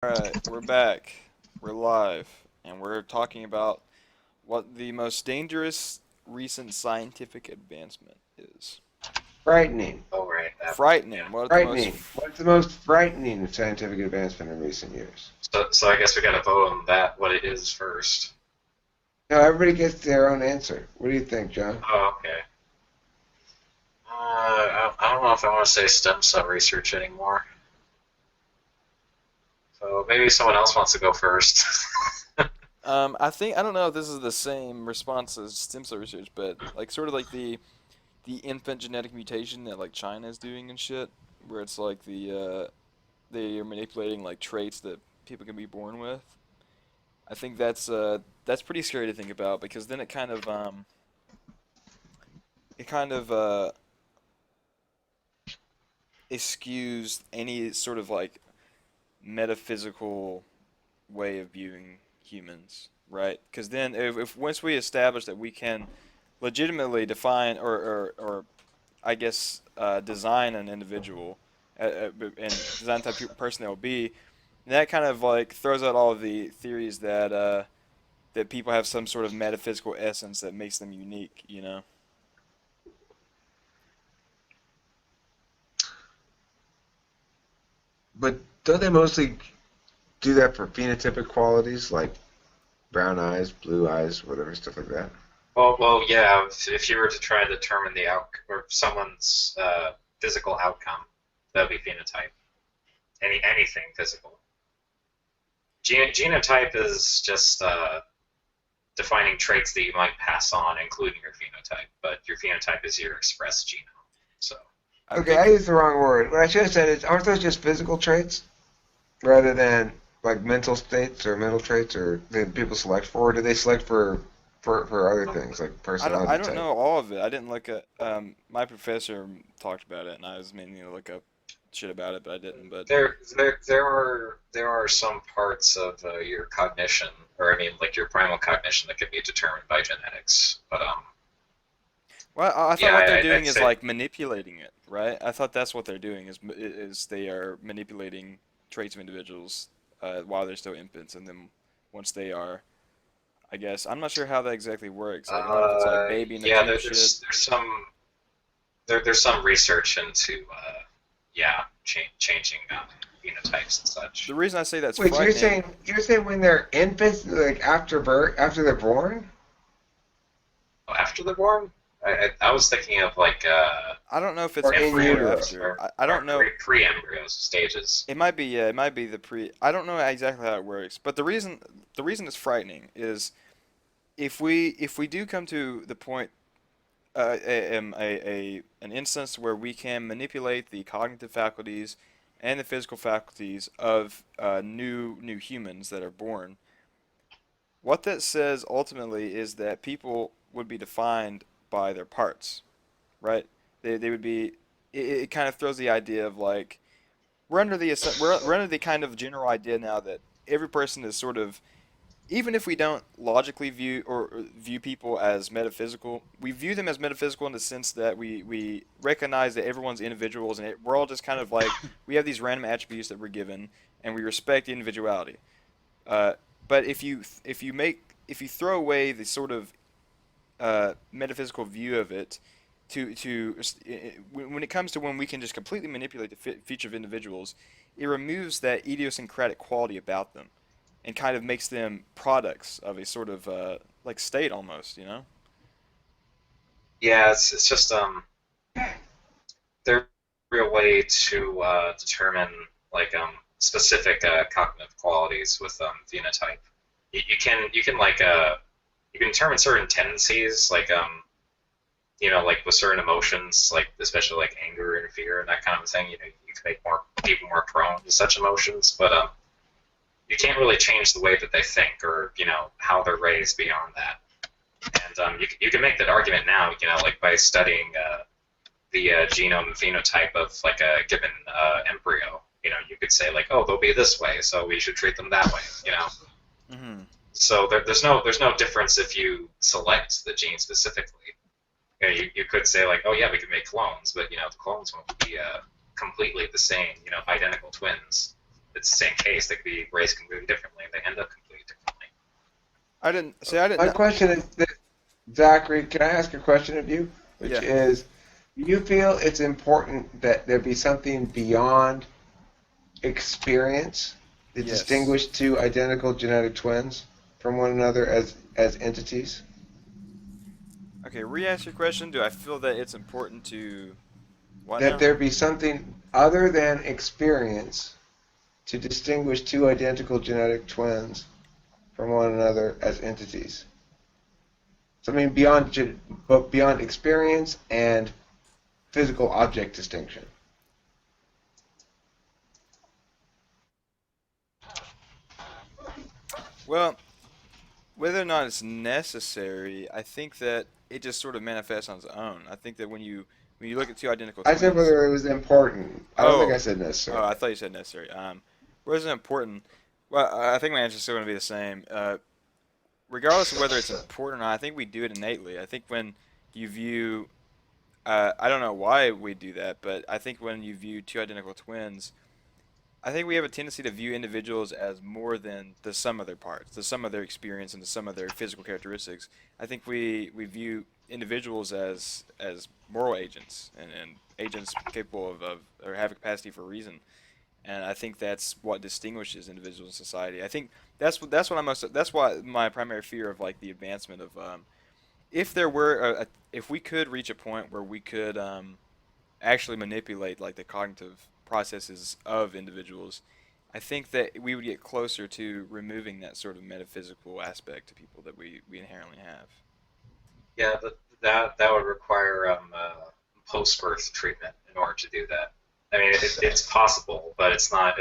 Alright, we're back. We're live. And we're talking about what the most dangerous recent scientific advancement is. Frightening. Oh, right, that one. Yeah. Frightening. What the most. Frightening. What's the most frightening scientific advancement in recent years? So I guess we got to vote on that. What it is first. Now, everybody gets their own answer. What do you think, John? Oh, okay. I don't know if I want to say stem cell research anymore. So maybe someone else wants to go first. I don't know if this is the same response as stem cell research, but like sort of like the infant genetic mutation that like China is doing and shit, where it's like they are manipulating like traits that people can be born with. I think that's pretty scary to think about because then it kind of eschews any sort of like metaphysical way of viewing humans, right? Because then if once we establish that we can legitimately define or I guess design an individual and design the type of person they'll be, that kind of like throws out all of the theories that people have some sort of metaphysical essence that makes them unique, you know? But don't they mostly do that for phenotypic qualities like brown eyes, blue eyes, whatever, stuff like that? Well, yeah. If you were to try to determine the or someone's physical outcome, that would be phenotype. Anything physical. Genotype is just defining traits that you might pass on, including your phenotype. But your phenotype is your express genome. So. I Okay, I think used the wrong word. What I should have said is, aren't those just physical traits rather than like mental states or mental traits or that people select for? Or do they select for other things like I personality don't type? know all of it. I didn't look at my professor talked about it and I was meaning to look up shit about it, but I didn't. But There are some parts of your cognition, or I mean, like your primal cognition, that can be determined by genetics. But well, I thought yeah, what they're I'd doing is say like manipulating it, right? I thought that's what they're doing is they are manipulating traits of individuals while they're still infants, and then once they are, I guess I'm not sure how that exactly works. Like I don't know if it's like baby in the yeah, tube shit. there's some research into yeah, changing phenotypes and The such. reason I say that's Wait, so you're frightening. saying when they're infants, like after birth, after they're born, Oh, after they're born, I was thinking of like I don't know if it's or in before or utero? embryos after. or, I or don't know. pre-embryos stages. It might be, yeah, it might be the pre. I don't know exactly how it works, but the reason it's frightening is if we do come to the point an instance where we can manipulate the cognitive faculties and the physical faculties of new humans that are born, what that says ultimately is that people would be defined by their parts, right? They would be. It kind of throws the idea of like we're under the kind of general idea now that every person is sort of, even if we don't logically view people as metaphysical, we view them as metaphysical in the sense that we recognize that everyone's individuals and we're all just kind of like we have these random attributes that we're given and we respect the individuality. Uh, but if you throw away the sort of metaphysical view of it when it comes to when we can just completely manipulate the feature of individuals, it removes that idiosyncratic quality about them and kind of makes them products of a sort of like state almost, you know? Yeah, it's just there's a real way to determine like specific cognitive qualities with phenotype. You can like you can determine certain tendencies like like with certain emotions, like especially like anger and fear and that kind of thing. You can make more people more prone to such emotions, but you can't really change the way that they think or how they're raised beyond that. And you can make that argument now, like by studying the genome and phenotype of like a given embryo. You could say like, oh, they'll be this way, so we should treat them that way. Hmm. So there's no difference if you select the gene specifically. You could say like, oh yeah, we can make clones, but the clones won't be completely the same, identical twins. it's the same case. They could be raised completely differently. They end up completely differently. I didn't say I didn't My know. question is, Zachary, can I ask a question of you? Which Yeah. is, do you feel it's important that there be something beyond experience that Yes. distinguish two identical genetic twins from one another as entities? Okay, re-ask your question. Do I feel that it's important to what That now? there be something other than experience to distinguish two identical genetic twins from one another as entities? Something but beyond experience and physical object distinction. Well, whether or not it's necessary, I think that it just sort of manifests on its own. I think that when you look at two identical I said twins. whether it was important. I don't think Oh, I said oh, I necessary. thought you said necessary. Where is it important? Well, I think my answer is still going to be the same. Regardless of whether it's important or not, I think we do it innately. I think when you view, I don't know why we do that, but I think when you view two identical twins, I think we have a tendency to view individuals as more than the sum of their parts, the sum of their experience, and the sum of their physical characteristics. I think we view individuals as moral agents and agents capable of or have a capacity for reason. And I think that's what distinguishes individuals in society. I think that's what that's why my primary fear of like the advancement of if there were if we could reach a point where we could actually manipulate like the cognitive processes of individuals, I think that we would get closer to removing that sort of metaphysical aspect to people that we inherently have. Yeah, that would require post-birth treatment in order to do that. I mean, it's possible, but it's not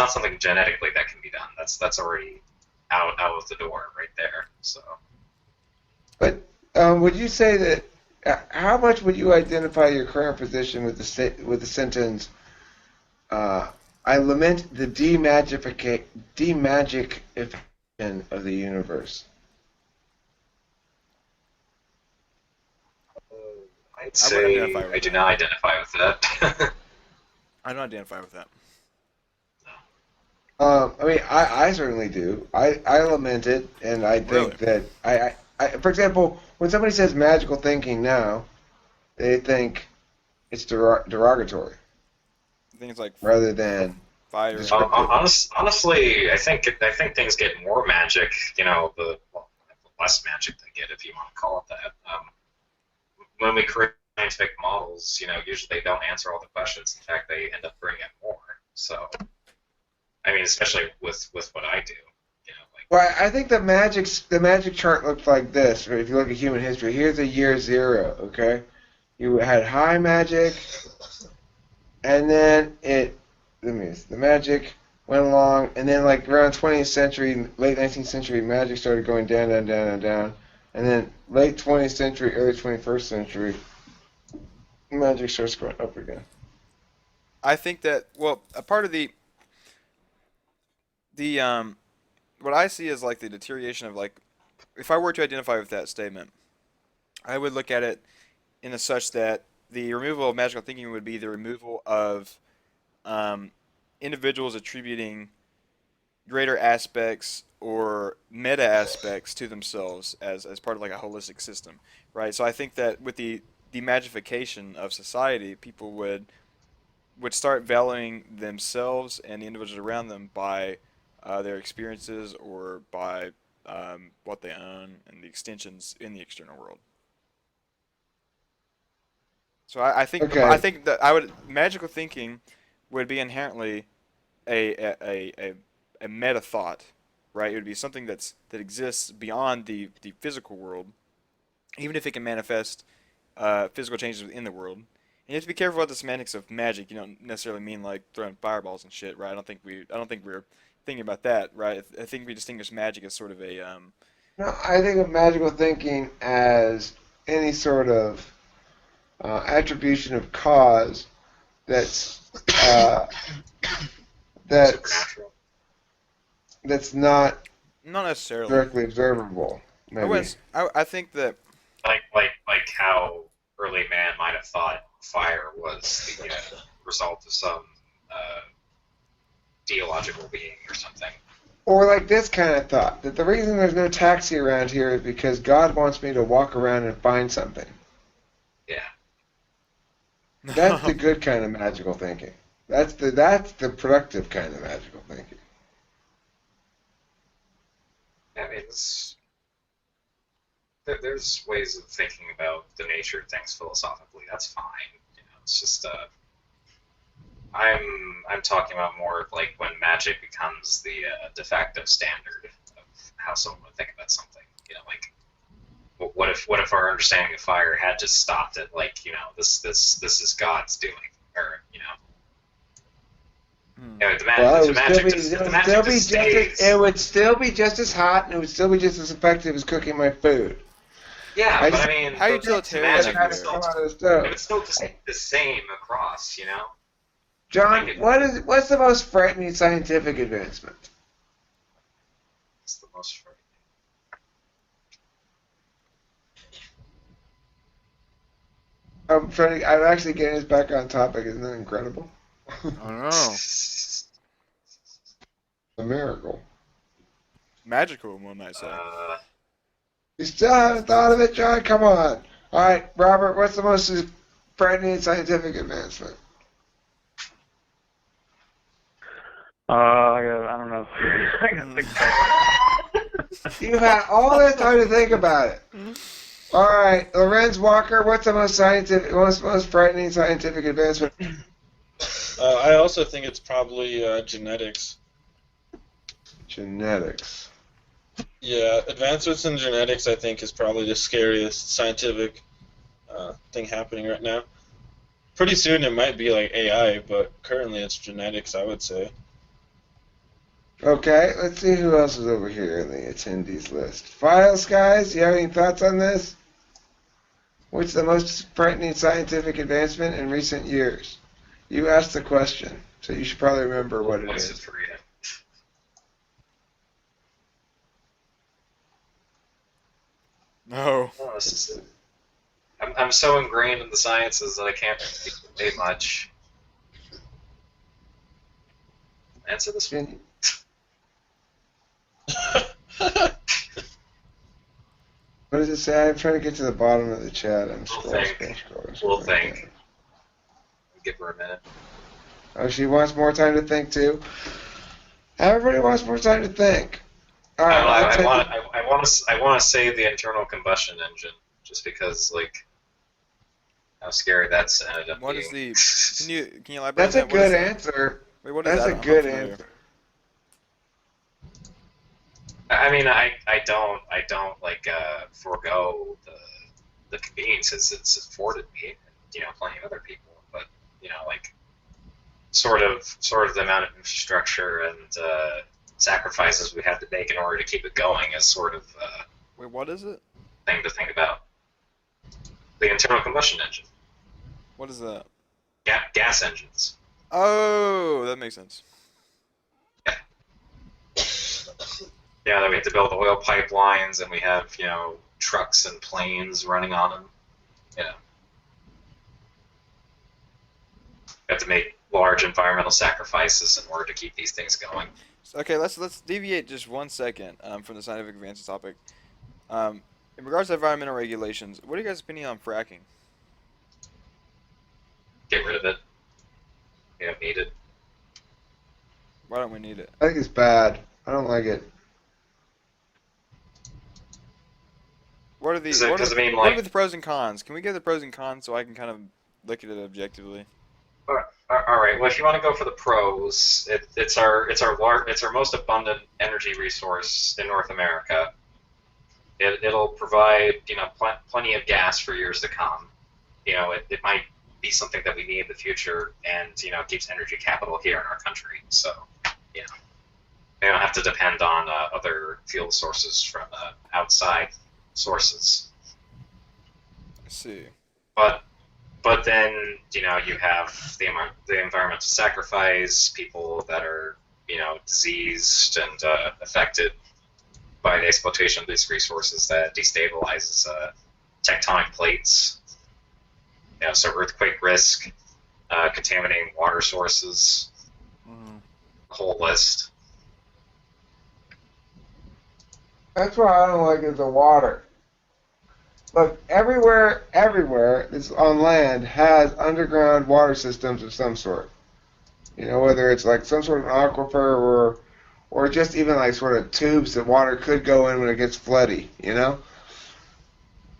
something genetically that can be done. That's already out of the door right there. So But would you say that? How much would you identify your current position with the sentence? Uh, I lament the demagification of the universe. I'd I would say identify I with do that. not identify with that. I don't identify with that. I mean, I certainly do. I lament it, and I Really? think that for example, when somebody says magical thinking now, they think it's derogatory Things like rather than fire and descriptive. Honestly, I think things get more magic. The less magic they get, if you want to call it that. When we create scientific models, usually they don't answer all the questions. In fact, they end up bringing in more. So, I mean, especially with what I do, like Well, I think the magic chart looks like this. If you look at human history, here's a year zero. Okay, you had high magic, and then the magic went along, and then like around 20th century, late 19th century, magic started going down, down, down, down, down, and then late 20th century, early 21st century, magic starts going up again. I think that well, a part of the what I see is like the deterioration of like if I were to identify with that statement, I would look at it in a such that the removal of magical thinking would be the removal of um, individuals attributing greater aspects or meta aspects to themselves as part of like a holistic system, right? So I think that with the demagification of society, people would start valuing themselves and the individuals around them by their experiences or by what they own and the extensions in the external world. So I Okay, think that I would magical thinking would be inherently a meta thought, right? It would be something that exists beyond the physical world, even if it can manifest physical changes within the world. And you have to be careful about the semantics of magic. You don't necessarily mean like throwing fireballs and shit, right? I don't think we're thinking about that, right? I think we distinguish magic as sort of a no, I think of magical thinking as any sort of attribution of cause that's uh, that's supernatural. that's not not necessarily. directly observable. Maybe. I think that Like how early man might have thought fire was the result of some uh, deological being or something. Or like this kind of thought, that the reason there's no taxi around here is because God wants me to walk around and find something. Yeah. That's the good kind of magical thinking. That's the productive kind of magical thinking. I mean, there's ways of thinking about the nature of things philosophically. That's fine. It's just I'm talking about more of like when magic becomes the de facto standard of how someone would think about something. Like what if our understanding of fire had just stopped at like this is God's doing, or it would still be just as hot, and it would still be just as effective as cooking my food. Yeah, but I mean, how utilitarian it would still just the same across, John, what's the most frightening scientific advancement? It's the most frightening. I'm actually getting us back on topic. Isn't that incredible? I don't know. A miracle. Magical, one might say. You still haven't thought of it, John? Come on. All right, Robert, what's the most frightening scientific advancement? I don't know. I gotta think about it. You had all that time to think about it. All right, Lorenz Walker, what's the most frightening scientific advancement? I also think it's probably genetics. Genetics. Yeah, advancements in genetics, I think, is probably the scariest scientific thing happening right now. Pretty soon it might be like AI, but currently it's genetics, I would say. Okay, let's see who else is over here in the attendees list. Files, guys, you have any thoughts on this? What's the most frightening scientific advancement in recent years? You asked the question, so you should probably remember what it is. No. Oh, I'm so ingrained in the sciences that I can't say much. Answer this one. What does it say? I'm trying to get to the bottom of the chat. I'm scrolling. We'll think. Give her a minute. Oh, she wants more time to think too. Everybody wants more time to think. All right. I want to say the internal combustion engine, just because like how scary that's ended up What being. is the? Can you elaborate? That's a on that? good answer. Wait, what is That's that? a good answer. I mean, I don't like forego the conveniences it's afforded me, and plenty of other people, but like sort of the amount of infrastructure and sacrifices we had to make in order to keep it going is sort of Wait, what is it? thing to think about. The internal combustion engine, What is that? gas engines. Oh, that makes sense. Yeah, that we have to build oil pipelines, and we have trucks and planes running on them. We have to make large environmental sacrifices in order to keep these things going. Okay, let's deviate just 1 second from the scientific advances topic. In regards to environmental regulations, what are you guys' opinion on fracking? Get rid of it. We don't need it. Why don't we need it? I think it's bad. I don't like it. What are the what are the pros and cons? Can we get the pros and cons so I can kind of look at it objectively? All right. Well, if you want to go for the pros, it's our most abundant energy resource in North America. It'll provide plenty of gas for years to come. It might be something that we need in the future, and it keeps energy capital here in our country. So we don't have to depend on other fuel sources from outside sources. I see. But then you have the environmental sacrifice, people that are diseased and affected by the exploitation of these resources that destabilizes tectonic plates. So earthquake risk, contaminating water sources, a whole list. That's what I don't like is the water. Look, everywhere that's on land has underground water systems of some sort. You know, whether it's like some sort of aquifer or just even like sort of tubes that water could go in when it gets floody, you know?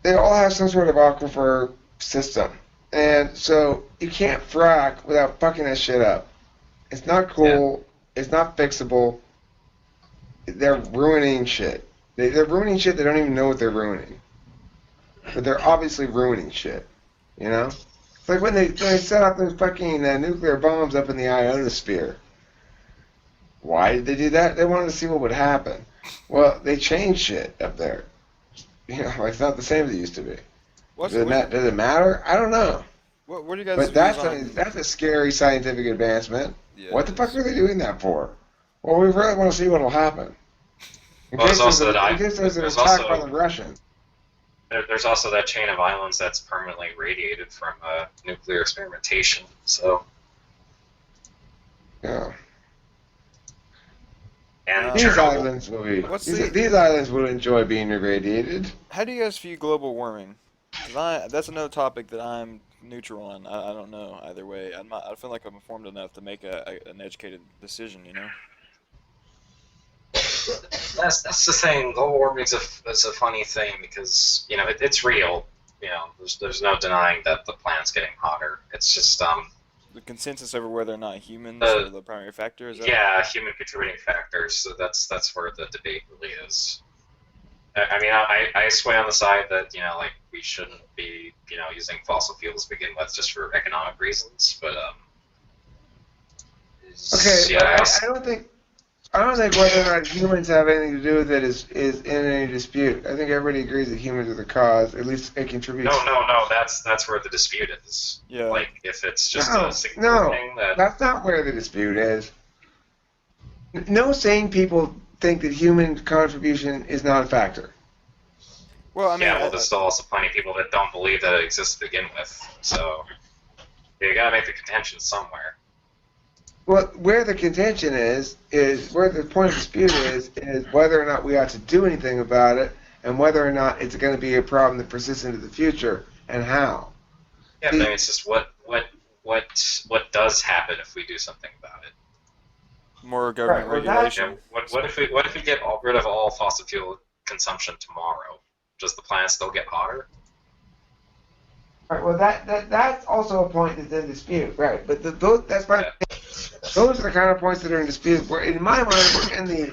They all have some sort of aquifer system. And so you can't frack without fucking that shit up. It's not cool. Yeah. It's not fixable. They're ruining shit. They're ruining shit they don't even know what they're ruining. But they're obviously ruining shit, you know? It's like when they set off those fucking nuclear bombs up in the ionosphere. Why did they do that? They wanted to see what would happen. Well, they changed shit up there. You know, it's not the same as it used to be. Does it matter? I don't know. What are you guys' But that's a scary scientific advancement. Yeah, what the fuck are they doing that for? Well, we really want to see what will happen. In case there's an attack by the Russians. There's also that chain of islands that's permanently radiated from nuclear experimentation. So. Yeah. And these islands will enjoy being irradiated. How do you guys view global warming? Because that's another topic that I'm neutral on. I don't know either way. I feel like I'm informed enough to make an educated decision. You know. That's the thing. Global warming is a funny thing because it's real. You know, there's no denying that the planet's getting hotter. It's just the consensus over whether or not humans are the primary factor. Is that human contributing factors. So that's where the debate really is. I mean, I sway on the side that like we shouldn't be using fossil fuels to begin with just for economic reasons. But I don't think whether or not humans have anything to do with it is in any dispute. I think everybody agrees that humans are the cause. At least it contributes. No. That's where the dispute is. Yeah. Like if it's just a single thing that's not where the dispute is. No sane people think that human contribution is not a factor. Well, I mean, there's still also plenty of people that don't believe that it exists to begin with. So you gotta make the contention somewhere. Well, where the contention is where the point of dispute is whether or not we ought to do anything about it, and whether or not it's going to be a problem that persists into the future, and how. Yeah, but it's just what does happen if we do something about it. More government regulation. What if we get rid of all fossil fuel consumption tomorrow? Does the planet still get hotter? Right. Well, that's also a point that's in dispute, right? But those are the kind of points that are in dispute. In my mind,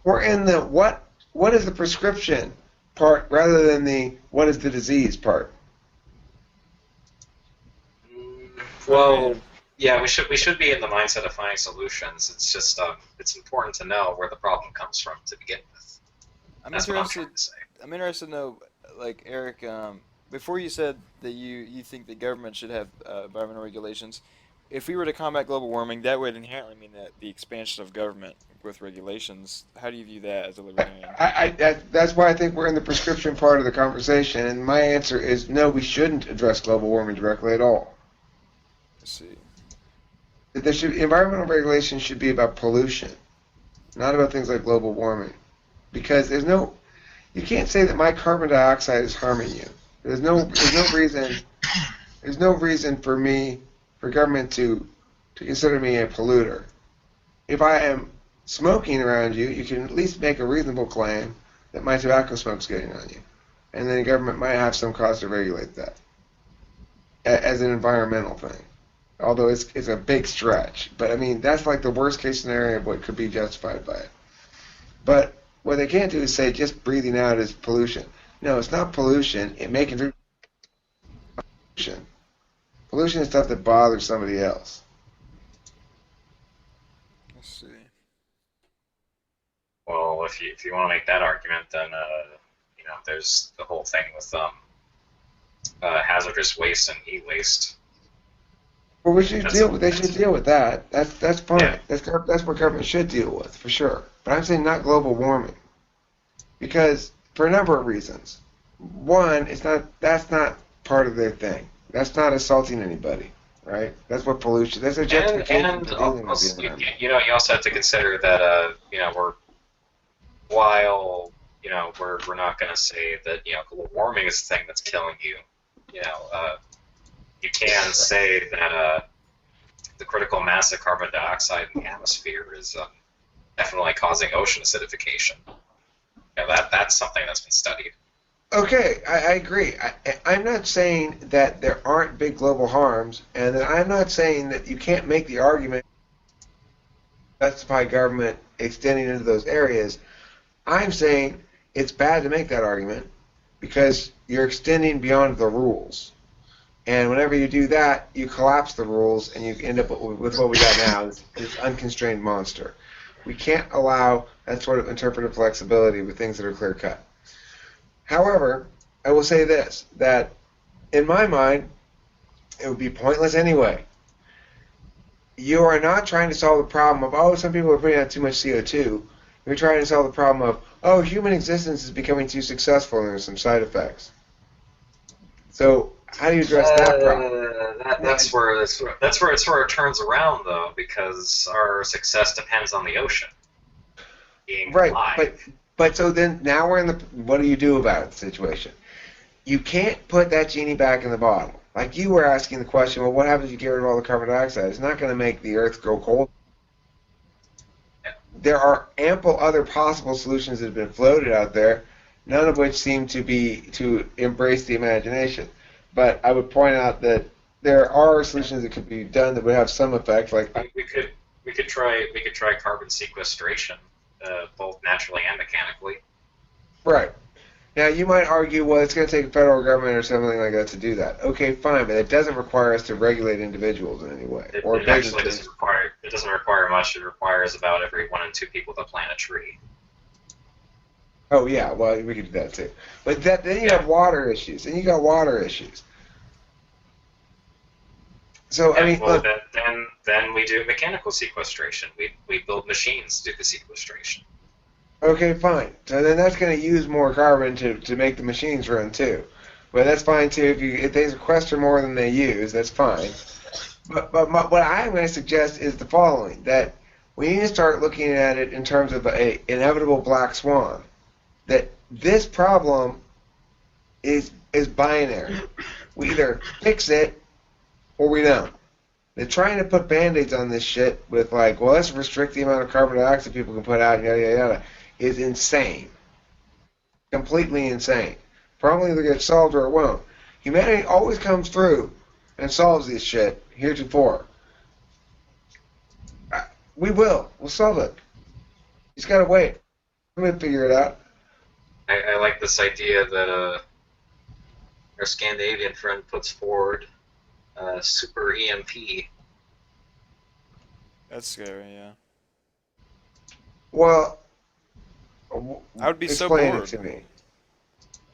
we're in the what is the prescription part rather than the what is the disease part. Well, yeah, we should be in the mindset of finding solutions. It's just it's important to know where the problem comes from to begin with. That's what I'm trying to say. I'm interested to know, like Eric. Before you said that you think the government should have environmental regulations, if we were to combat global warming, that would inherently mean that the expansion of government with regulations. How do you view that as a libertarian? That's why I think we're in the prescription part of the conversation, and my answer is no, we shouldn't address global warming directly at all. Let's see. Environmental regulations should be about pollution, not about things like global warming, because you can't say that my carbon dioxide is harming you. There's no reason for government to consider me a polluter. If I am smoking around you, you can at least make a reasonable claim that my tobacco smoke's getting on you, and then the government might have some cause to regulate that as an environmental thing. Although it's a big stretch, but I mean that's like the worst case scenario of what could be justified by it. But what they can't do is say just breathing out is pollution. No, it's not pollution. It may contribute to pollution. Pollution is stuff that bothers somebody else. Let's see. Well, if you want to make that argument, then there's the whole thing with hazardous waste and e-waste. Well, they should deal with that. That's fine. Yeah. That's what government should deal with for sure. But I'm saying not global warming, because for a number of reasons. One, that's not part of their thing. That's not assaulting anybody. right? That's what pollution. That's a And justification for dealing with the environment. you also have to consider that while we're not going to say that global warming is the thing that's killing you. You can say that the critical mass of carbon dioxide in the atmosphere is definitely causing ocean acidification. That's something that's been studied. Okay, I agree. I'm not saying that there aren't big global harms, and that I'm not saying that you can't make the argument to justify government extending into those areas. I'm saying it's bad to make that argument because you're extending beyond the rules. And whenever you do that, you collapse the rules, and you end up with what we got now, this unconstrained monster. We can't allow that sort of interpretive flexibility with things that are clear-cut. However, I will say this, that in my mind, it would be pointless anyway. You are not trying to solve the problem of, oh, some people are putting out too much CO2. You're trying to solve the problem of, oh, human existence is becoming too successful and there's some side effects. So how do you address that problem? That's where it sort of turns around, though, because our success depends on the ocean being right, alive. But so then now we're in the, what do you do about the situation? You can't put that genie back in the bottle. Like you were asking the question, well, what happens if you get rid of all the carbon dioxide? It's not going to make the Earth go cold. There are ample other possible solutions that have been floated out there, none of which seem to embrace the imagination. But I would point out that there are solutions that could be done that would have some effect. Like we could try carbon sequestration, both naturally and mechanically. Right. Now you might argue, well, it's going to take a federal government or something like that to do that. Okay, fine, but it doesn't require us to regulate individuals in any way. It actually doesn't require. It doesn't require much. It requires about every 1 in 2 people to plant a tree. Oh yeah, well we could do that too. But then you have water issues, and you got water issues. So I mean, well, then we do mechanical sequestration. We build machines to do the sequestration. Okay, fine. So then that's going to use more carbon to make the machines run too. But that's fine too. If they sequester more than they use, that's fine. But what I'm going to suggest is the following: that we need to start looking at it in terms of a inevitable black swan. That this problem is binary. We either fix it or we don't. They're trying to put band-aids on this shit with like, well, let's restrict the amount of carbon dioxide people can put out, and yada yada yada, is insane. Completely insane. Probably either get solved or it won't. Humanity always comes through and solves this shit heretofore. We will. We'll solve it. You just gotta wait. I'm gonna figure it out. I like this idea that our Scandinavian friend puts forward. Super EMP. That's scary, yeah. Well, I would be so explain bored. it to me.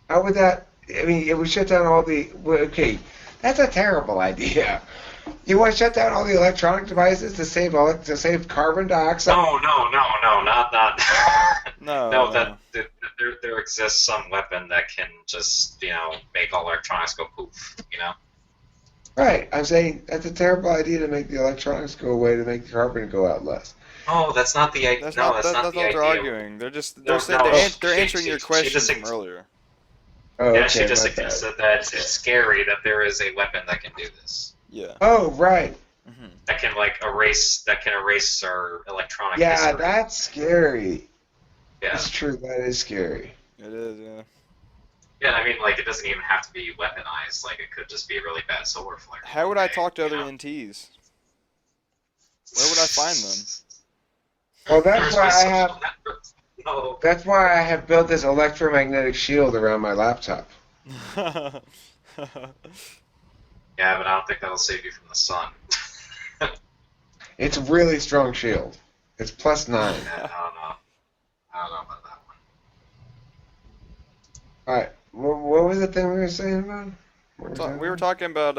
How would that? I mean, it would shut down all the. Okay, that's a terrible idea. You want to shut down all the electronic devices to save carbon dioxide? No, not. No. That there exists some weapon that can just make all electronics go poof. Right. I'm saying that's a terrible idea to make the electronics go away to make the carbon go out less. Oh, that's not the idea. That's No, not, that's not that's the not what they're idea. arguing. They're just No, they're answering your question from earlier. Oh, Yeah, okay, she just my bad. suggested that it's scary that there is a weapon that can do this. Yeah. Oh, right. Hmm. That can erase our electronic Yeah, history. that's scary. Yeah. That's true. That is scary. It is, yeah. Yeah, I mean, it doesn't even have to be weaponized. It could just be a really bad solar flare. How would I talk to other you know? NTs? Where would I find them? Well, that's There's why my I social have. networks. No. That's why I have built this electromagnetic shield around my laptop. Yeah. Yeah, but I don't think that'll save you from the sun. It's a really strong shield. It's +9. I don't know. I don't know about that one. All right. What was the thing we were saying about? We were talking about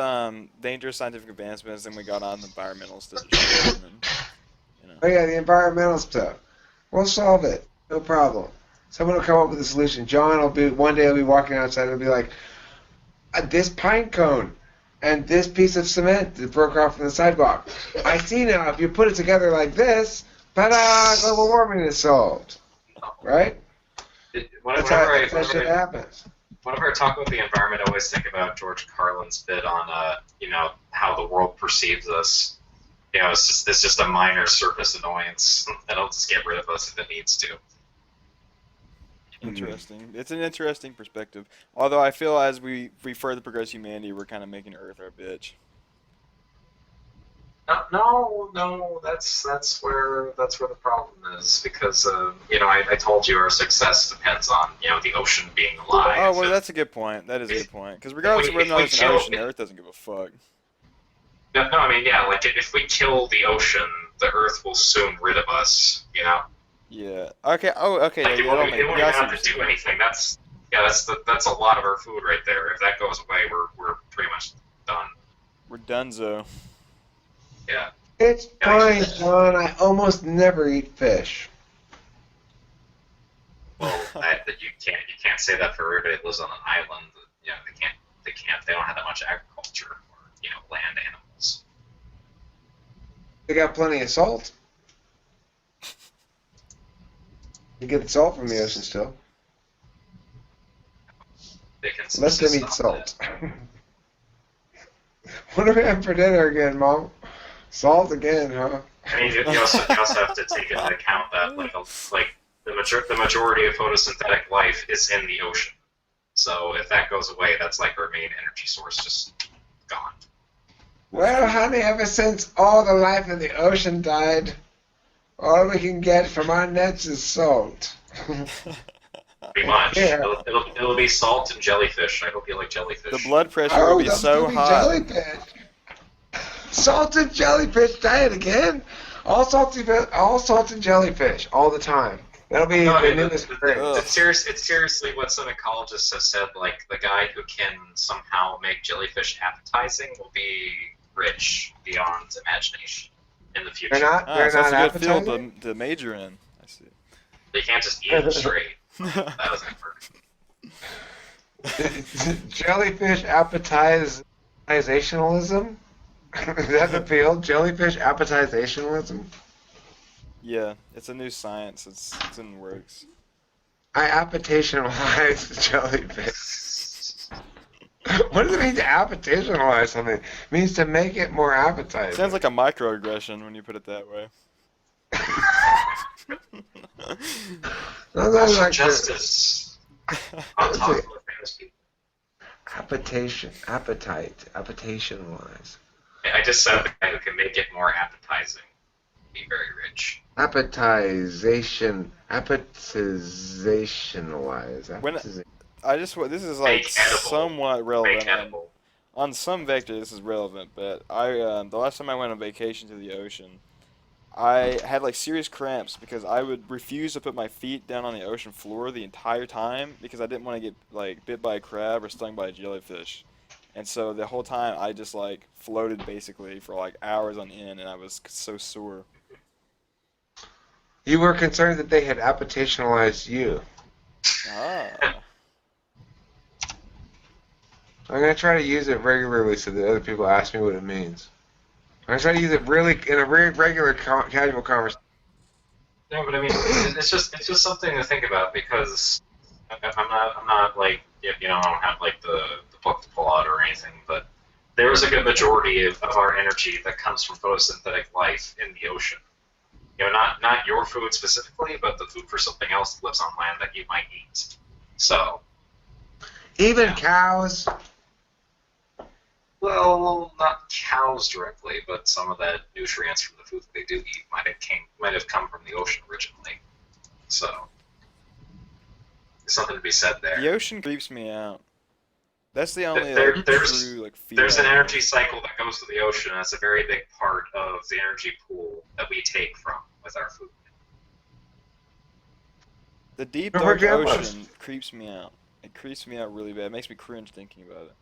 dangerous scientific advancements, and we got on environmental stuff. Oh yeah, the environmental stuff. We'll solve it. No problem. Someone will come up with a solution. John will be one day. He'll be walking outside and he'll be like, "This pine cone. and this piece of cement that broke off from the sidewalk. I see now, if you put it together like this, ta-da, global warming is solved. Right? That's how that shit happens. Whenever I talk about the environment, I always think about George Carlin's bit on, how the world perceives us. It's just a minor surface annoyance that'll just get rid of us if it needs to. Interesting. It's an interesting perspective. Although I feel as we further progress humanity, we're kind of making Earth our bitch. No, that's where the problem is because I told you our success depends on the ocean being alive. Oh well, that's a good point. That is a good point. Because regardless of whether or not it's an ocean, Earth doesn't give a fuck. No, I mean like if we kill the ocean, the Earth will soon rid of us. Yeah. Okay. Oh, okay. Like, Yeah, it won't even have to do anything. That's a lot of our food right there. If that goes away, we're pretty much done. We're donezo. Yeah. It's fine, John. I almost never eat fish. Well, you can't say that for everybody that lives on an island. They don't have that much agriculture or land animals. They got plenty of salt. You get the salt from the ocean still. They can Let them subsist eat on salt. What are we having for dinner again, Mom? Salt again, huh? I mean, you also have to take into account that the majority of photosynthetic life is in the ocean. So if that goes away, that's like our main energy source just gone. Well, honey, ever since all the life in the ocean died, all we can get from our nets is salt. Pretty much. Yeah. It'll be salt and jellyfish. I hope you like jellyfish. The blood pressure will be so high. Jellyfish. Salted jellyfish diet again? All salted jellyfish all the time. That'll be the newest craze. It's seriously what some ecologists have said. Like the guy who can somehow make jellyfish appetizing will be rich beyond imagination in the future. They're So not that's a good field appetizing? to major in. I see. They can't just eat them straight. That doesn't work. Jellyfish appetizationalism? Is that the field? Jellyfish appetizationalism? Yeah, it's a new science. It's in the works. I appetitionalize jellyfish. What does it mean to appetitionalize something? It means to make it more appetizing. Sounds like a microaggression when you put it that way. Sounds like Justice. On top of the famous people. appetitionalize. I just said the guy who can make it more appetizing. Be very rich. Appetizationalize. This is like Make edible. somewhat Make relevant. edible. On some vector, this is relevant, but the last time I went on vacation to the ocean, I had like serious cramps because I would refuse to put my feet down on the ocean floor the entire time because I didn't want to get like bit by a crab or stung by a jellyfish. And so the whole time I just like floated basically for like hours on end, and I was so sore. You were concerned that they had appetitionalized you. Ah. I'm going to try to use it regularly so that other people ask me what it means. I'm going to try to use it really in a very regular casual conversation. No, but I mean, it's just something to think about because I'm not like I don't have like the book to pull out or anything, but there is a good majority of our energy that comes from photosynthetic life in the ocean. Not your food specifically, but the food for something else that lives on land that you might eat. So. Even cows. Well, not cows directly, but some of that nutrients from the food that they do eat might have come from the ocean originally. So, there's something to be said there. The ocean creeps me out. That's the only There's true like feel. There's an energy cycle that goes to the ocean. That's a very big part of the energy pool that we take from with our food. The deep But dark we're ocean creeps me out. It creeps me out really bad. It makes me cringe thinking about it.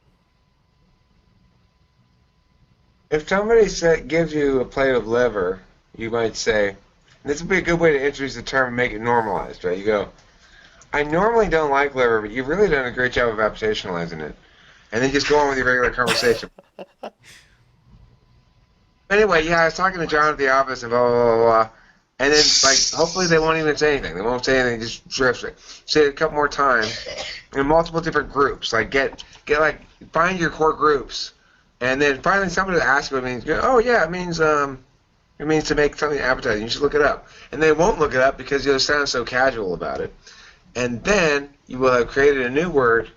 If somebody gives you a plate of liver, you might say, this would be a good way to introduce the term and make it normalized, right? You go, I normally don't like liver, but you've really done a great job of appetitionalizing it. and then just go on with your regular conversation. Anyway, yeah, I was talking to John at the office and blah, blah, blah, blah. And then, like, hopefully they won't even say anything. They won't say anything, just drift it. Say it a couple more times in multiple different groups. Like, find your core groups. And then finally somebody will ask you what it means. Go, oh, yeah, it means to make something appetizing. You should look it up. And they won't look it up because you'll sound so casual about it. And then you will have created a new word,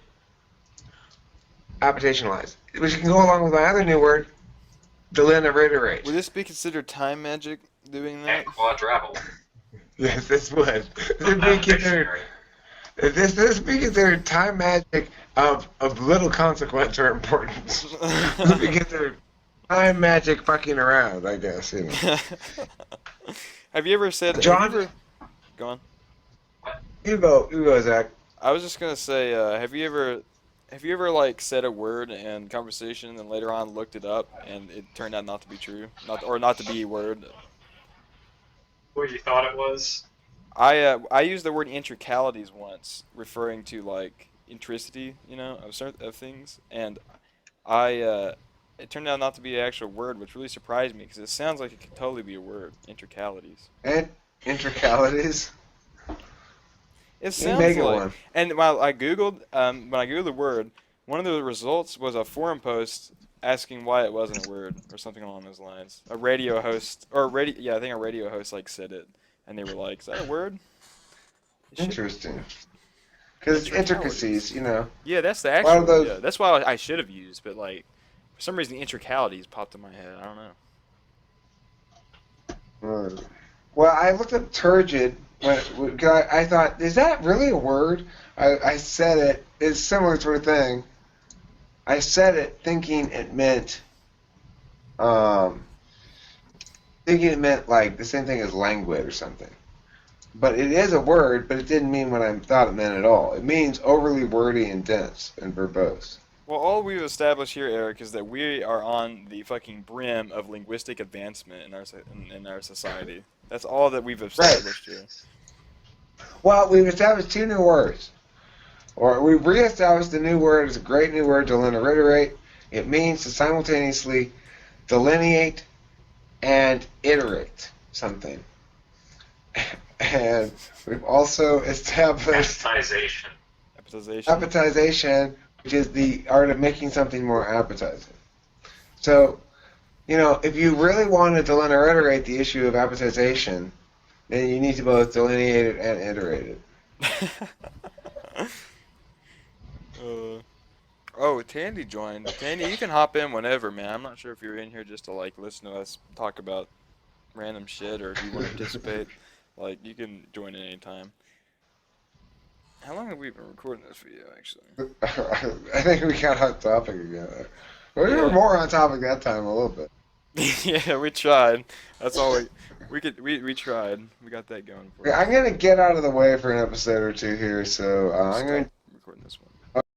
appetizationalize, which can go along with my other new word, delineate. Would this be considered time magic doing that? And quadruple. Yes, this would. This be considered time magic of little consequence or importance. This be considered time magic fucking around, I guess. You know. Have you ever said... John? Go on. You go, Zach. I was just gonna say, have you ever like said a word in conversation and then later on looked it up and it turned out not to be true, not to be a word? What you thought it was? I used the word intricalities once, referring to like intricity, of things, and it turned out not to be an actual word, which really surprised me because it sounds like it could totally be a word, intricalities. And intricalities. It sounds make it like. one. And when I googled the word, one of the results was a forum post asking why it wasn't a word or something along those lines. A radio host I think a radio host like said it, and they were like, "Is that a word?" Interesting. Because it's intricacies, you know. Yeah, that's the lot actual. of those- Yeah, that's why I should have used, but like for some reason, intricalities popped in my head. I don't know. Well, I looked up turgid. I thought, is that really a word? I said it. It's a similar sort of thing. I said it thinking it meant like the same thing as languid or something. But it is a word, but it didn't mean what I thought it meant at all. It means overly wordy and dense and verbose. Well, all we've established here, Eric, is that we are on the fucking brim of linguistic advancement in our society. That's all that we've established here. Well, we've established two new words. Or we've reestablished the new word as a great new word, delineate. It means to simultaneously delineate and iterate something. And we've also established Appetization. appetization, which is the art of making something more appetizing. So, if you really want to delineate the issue of appetization, then you need to both delineate it and iterate it. Tandy joined. Tandy, you can hop in whenever, man. I'm not sure if you're in here just to like listen to us talk about random shit or if you want to participate. Like, you can join at any time. How long have we been recording this video, actually? I think we got on topic again. We were more on topic that time a little bit. Yeah, we tried. That's all we tried. We got that going for us. I'm gonna get out of the way for an episode or two here, so I'm going to